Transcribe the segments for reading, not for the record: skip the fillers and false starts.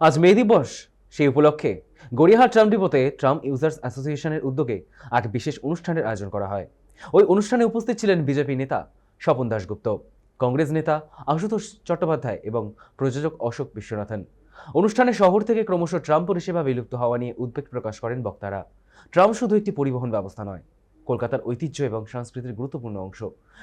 আজ মে দিবস, সেই উপলক্ষে গড়িয়াহাট ট্রাম ডিপোতে ট্রাম ইউজার্স অ্যাসোসিয়েশনের উদ্যোগে এক বিশেষ অনুষ্ঠানের আয়োজন করা হয়। ওই অনুষ্ঠানে উপস্থিত ছিলেন বিজেপি নেতা স্বপন দাশগুপ্ত, কংগ্রেস নেতা আশুতোষ চট্টোপাধ্যায় এবং প্রযোজক অশোক বিশ্বনাথন। অনুষ্ঠানে শহর থেকে ক্রমশ ট্রাম পরিষেবা বিলুপ্ত হওয়া নিয়ে উদ্বেগ প্রকাশ করেন বক্তারা। ট্রাম শুধু একটি পরিবহন ব্যবস্থা নয়, কলকাতার ঐতিহ্য এবং সংস্কৃতির গুরুত্বপূর্ণ অংশ।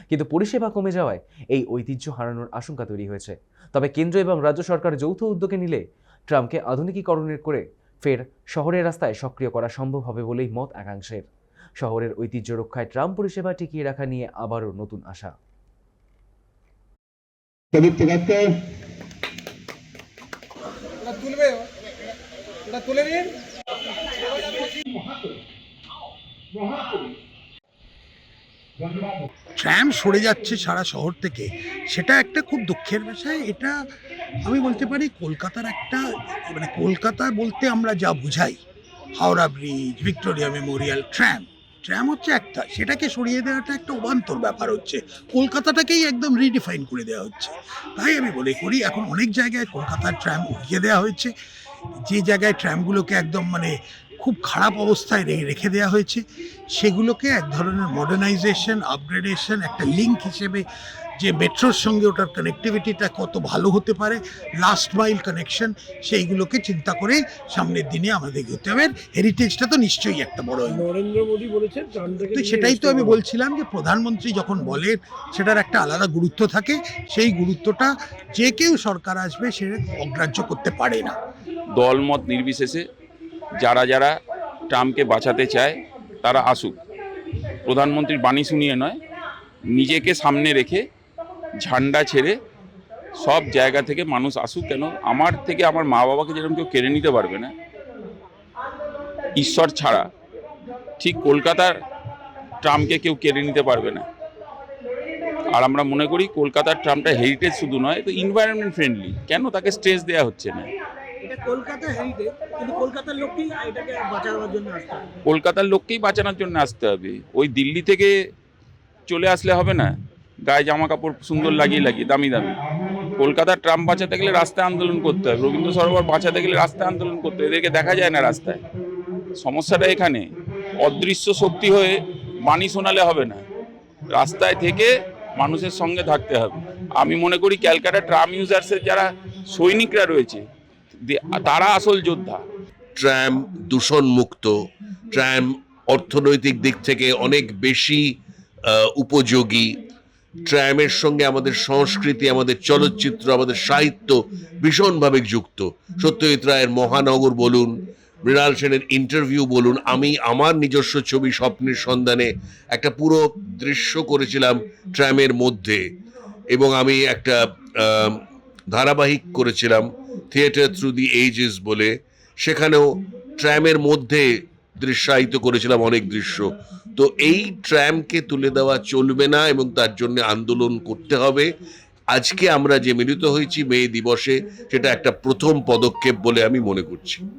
কিন্তু পরিষেবা কমে যাওয়ায় এই ঐতিহ্য হারানোর আশঙ্কা তৈরি হয়েছে। তবে কেন্দ্র এবং রাজ্য সরকার যৌথ উদ্যোগে নিলে ট্রামকে আধুনিকীকরণের করে ফের শহরের রাস্তায় সক্রিয় করা সম্ভব হবে বলেই মত একাংশের। শহরের ঐতিহ্য রক্ষায় ট্রাম পরিষেবা টিকিয়ে রাখা নিয়ে আবারও নতুন আশা। ট্রাম সরে যাচ্ছে সারা শহর থেকে, সেটা একটা খুব দুঃখের বিষয়। এটা আমি বলতে পারি কলকাতার একটা কলকাতা বলতে আমরা যা বুঝাই, Howrah bridge, Victoria Memorial, tram হচ্ছে একটা, সেটাকে সরিয়ে দেওয়াটা একটা অবান্তর ব্যাপার হচ্ছে। কলকাতাটাকেই একদম রিডিফাইন করে দেওয়া হচ্ছে। তাই আমি মনে করি এখন অনেক জায়গায় কলকাতার ট্রাম উঠিয়ে দেওয়া হয়েছে। যে জায়গায় ট্রামগুলোকে একদম খুব খারাপ অবস্থায় রেখে দেওয়া হয়েছে, সেগুলোকে এক ধরনের মডার্নাইজেশন, আপগ্রেডেশন, একটা লিঙ্ক হিসেবে যে মেট্রোর সঙ্গে ওটার কানেক্টিভিটিটা কত ভালো হতে পারে, লাস্ট মাইল কানেকশন, সেইগুলোকে চিন্তা করে সামনের দিনে আমাদের এগোতে হবে। হেরিটেজটা তো নিশ্চয়ই একটা বড়। নরেন্দ্র মোদী বলেছেন তো সেটাই তো আমি বলছিলাম যে প্রধানমন্ত্রী যখন বলেন সেটার একটা আলাদা গুরুত্ব থাকে। সেই গুরুত্বটা যে কেউ সরকার আসবে সে অগ্রাহ্য করতে পারে না। দলমত নির্বিশেষে যারা যারা ট্রামকে বাঁচাতে চায় তারা আসুক। প্রধানমন্ত্রীর বাণী শুনিয়ে নয়, নিজেকে সামনে রেখে ঝান্ডা ছেড়ে সব জায়গা থেকে মানুষ আসুক। কেন আমার থেকে আমার মা বাবাকে যেরকম কেউ কেড়ে নিতে পারবে না ঈশ্বর ছাড়া, ঠিক কলকাতার ট্রামকে কেউ কেড়ে নিতে পারবে না। আর আমরা মনে করি কলকাতার ট্রামটা হেরিটেজ শুধু নয়, তো এনভায়রনমেন্ট ফ্রেন্ডলি। কেন তাকে স্ট্রেস দেওয়া হচ্ছে না? কলকাতার লোককেই বাঁচানোর জন্য আসতে হবে। ওই দিল্লি থেকে চলে আসলে হবে না, গায়ে জামা কাপড় সুন্দর লাগিয়ে দামি দামি। কলকাতার ট্রাম বাঁচাতে গেলে রাস্তায় আন্দোলন করতে হবে, রবীন্দ্র সরোবর বাঁচাতে গেলে রাস্তায় আন্দোলন করতে হবে। এদেরকে দেখা যায় না রাস্তায়। সমস্যাটা এখানে। অদৃশ্য শক্তি হয়ে বাণী শোনালে হবে না, রাস্তায় থেকে মানুষের সঙ্গে থাকতে হবে। আমি মনে করি ক্যালকাটা ট্রাম ইউজার্সের যারা সৈনিকরা রয়েছে তারা আসল যোদ্ধা। ট্রাম দূষণ মুক্ত, ট্রাম অর্থনৈতিক দিক থেকে অনেক বেশি উপযোগী। ট্রামের সঙ্গে আমাদের সংস্কৃতি, আমাদের চলচ্চিত্র, আমাদের সাহিত্য ভীষণভাবে যুক্ত। সত্যজিৎ রায়ের মহানগর বলুন, মৃণাল সেনের ইন্টারভিউ বলুন, আমি আমার নিজস্ব ছবি স্বপ্নের সন্ধানে একটা পুরো দৃশ্য করেছিলাম ট্রামের মধ্যে, এবং আমি একটা ধারাবাহিক করেছিলাম থিয়েটার থ্রু দি এজেস বলে, সেখানেও ট্রামের মধ্যে দৃশ্যায়িত করেছিলাম অনেক দৃশ্য। তো এই ট্রামকে তুলে দেওয়া চলবে না এবং তার জন্য আন্দোলন করতে হবে। আজকে আমরা যে মিলিত হয়েছি মে দিবসে, সেটা একটা প্রথম পদক্ষেপ বলে আমি মনে করছি।